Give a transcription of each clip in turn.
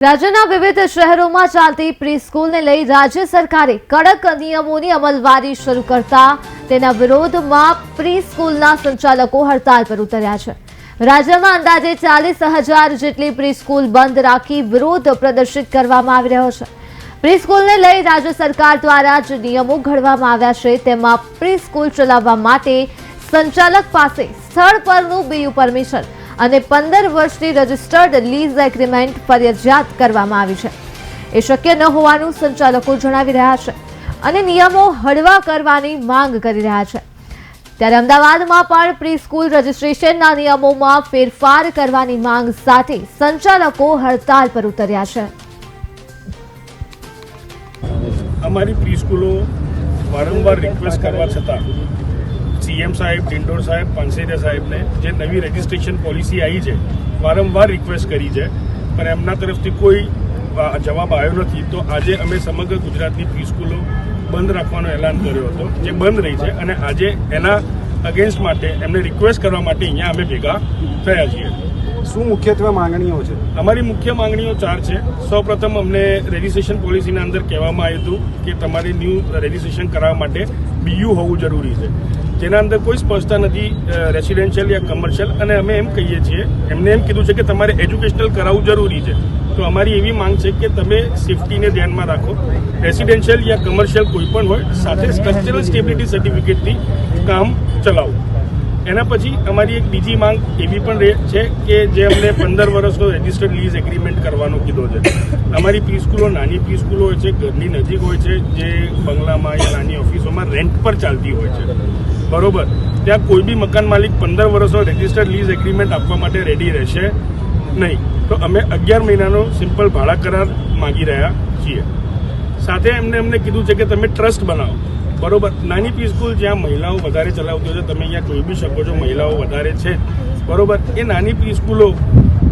રાજ્યના વિવિધ શહેરોમાં ચાલતી પ્રી-સ્કૂલને લઈ રાજ્ય સરકારે કડક નિયમોની અમલવારી શરૂ કરતા તેના વિરોધમાં પ્રી-સ્કૂલના સંચાલકો હડતાલ પર ઉતર્યા છે। રાજ્યમાં અંદાજે 40,000 જેટલી પ્રી-સ્કૂલ બંધ રાખી વિરોધ પ્રદર્શિત કરવામાં આવી રહ્યો છે। પ્રી-સ્કૂલને લઈ રાજ્ય સરકાર દ્વારા જે નિયમો ઘડવામાં આવ્યા છે તેમાં પ્રી-સ્કૂલ ચલાવવા માટે સંચાલક પાસે સ્થળ પરનું બીયુ પરમિશન અને 15 વર્ષની રજિસ્ટર્ડ લીઝ એગ્રીમેન્ટ ફરજિયાત કરવામાં આવી છે। એ શક્ય ન હોવાનું સંચાલકો જણાવી રહ્યા છે અને નિયમો હળવા કરવાની માંગ કરી રહ્યા છે। ત્યારે અમદાવાદમાં પણ પ્રી સ્કૂલ રજિસ્ટ્રેશનના નિયમોમાં ફેરફાર કરવાની માંગ સાથે સંચાલકો હડતાલ પર ઉતર્યા છે। અમારી પ્રી સ્કૂલો વારંવાર રિક્વેસ્ટ કરવા છતાં सीएम साहेब, ડિંડોર साहेब, પાનસેરિયા સાહેબને જે નવી રજિસ્ટ્રેશન પોલિસી આવી છે વારંવાર રિક્વેસ્ટ કરી છે પણ એમના તરફથી કોઈ જવાબ આવ્યો નથી। તો આજે અમે સમગ્ર ગુજરાતની પ્રી સ્કૂલો બંધ રાખવાનો એલાન કર્યો હતો જે બંધ રહી છે અને આજે એના અગેન્સ્ટ માટે એમને રિક્વેસ્ટ કરવા માટે અહીંયા અમે ભેગા થયા છીએ। શું મુખ્યત્વે માંગણીઓ છે? અમારી મુખ્ય માંગણીઓ 4 છે। સૌપ્રથમ અમને રજિસ્ટ્રેશન પોલિસીના અંદર કહેવામાં આવ્યું હતું કે તમારે ન્યૂ રજિસ્ટ્રેશન કરાવવા માટે બીયુ હોવું જરૂરી છે જેના અંદર કોઈ સ્પષ્ટતા નથી રેસિડેન્શિયલ યા કમર્શિયલ અને અમે એમ કહીએ છીએ એમને એમ કીધું છે કે તમારે એજ્યુકેશનલ કરાવવું જરૂરી છે। તો અમારી એવી માંગ છે કે તમે સેફટીને ધ્યાનમાં રાખો, રેસિડેન્શિયલ યા કમર્શિયલ કોઈ પણ હોય સાથે સ્ટ્રક્ચરલ સ્ટેબિલિટી સર્ટિફિકેટથી કામ ચલાવો। એના પછી અમારી એક બીજી માંગ એવી પણ છે કે જે અમને 15 વર્ષનો રજિસ્ટર્ડ લીઝ એગ્રીમેન્ટ કરવાનો કીધો છે। અમારી પ્રી સ્કૂલો નાની પ્રી સ્કૂલો હોય છે, ઘરની નજીક હોય છે, જે બંગલામાં યા નાની ઓફિસોમાં રેન્ટ પર ચાલતી હોય છે, બરોબર। ત્યાં કોઈ બી મકાન માલિક 15 વર્ષનો રજિસ્ટર્ડ લીઝ એગ્રીમેન્ટ આપવા માટે રેડી રહેશે નહીં। તો અમે 11 મહિનાનો સિમ્પલ ભાડા કરાર માગી રહ્યા છીએ। સાથે અમને કીધું છે કે તમે ટ્રસ્ટ બનાવો, બરોબર। નાની પ્રી સ્કૂલ જ્યાં મહિલાઓ વધારે ચલાવતી હોય છે, તમે અહીંયા જોઈ બી શકો છો મહિલાઓ વધારે છે, બરોબર। એ નાની પ્રી સ્કૂલો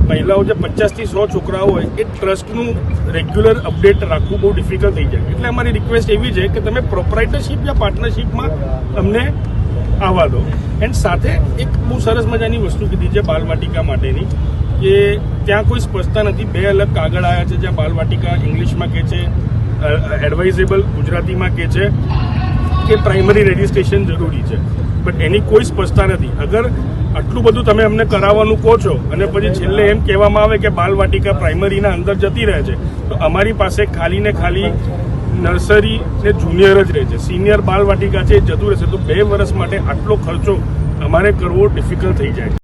મહિલાઓ જે 50 થી 100 છોકરાઓ હોય એ ટ્રસ્ટનું રેગ્યુલર અપડેટ રાખવું બહુ ડિફિકલ્ટ થઈ જાય। એટલે અમારી રિક્વેસ્ટ એવી છે કે તમે પ્રોપ્રાઇટરશિપ યા પાર્ટનરશિપમાં અમને આવવા દો। એન્ડ સાથે એક બહુ સરસ મજાની વસ્તુ કીધી છે બાલવાટિકા માટેની કે ત્યાં કોઈ સ્પષ્ટતા નથી। 2 અલગ કાગળ આવ્યા છે જ્યાં બાલવાટિકા ઇંગ્લિશમાં કહે છે, એડવાઇઝેબલ ગુજરાતીમાં કહે છે કે પ્રાઇમરી રજિસ્ટ્રેશન જરૂરી છે, બટ એની કોઈ સ્પષ્ટતા નથી। અગર આટલું બધું તમે અમને કરાવવાનું કહો છો અને પછી છેલ્લે એમ કહેવામાં આવે કે બાલવાટિકા પ્રાઇમરીના અંદર જતી રહે છે, તો અમારી પાસે ખાલી ને ખાલી નર્સરી ને જુનિયર જ રહે છે, સિનિયર બાલવાટિકા છે એ જતું રહેશે। તો 2 વર્ષ માટે આટલો ખર્ચો અમારે કરવો ડિફિકલ્ટ થઈ જાય।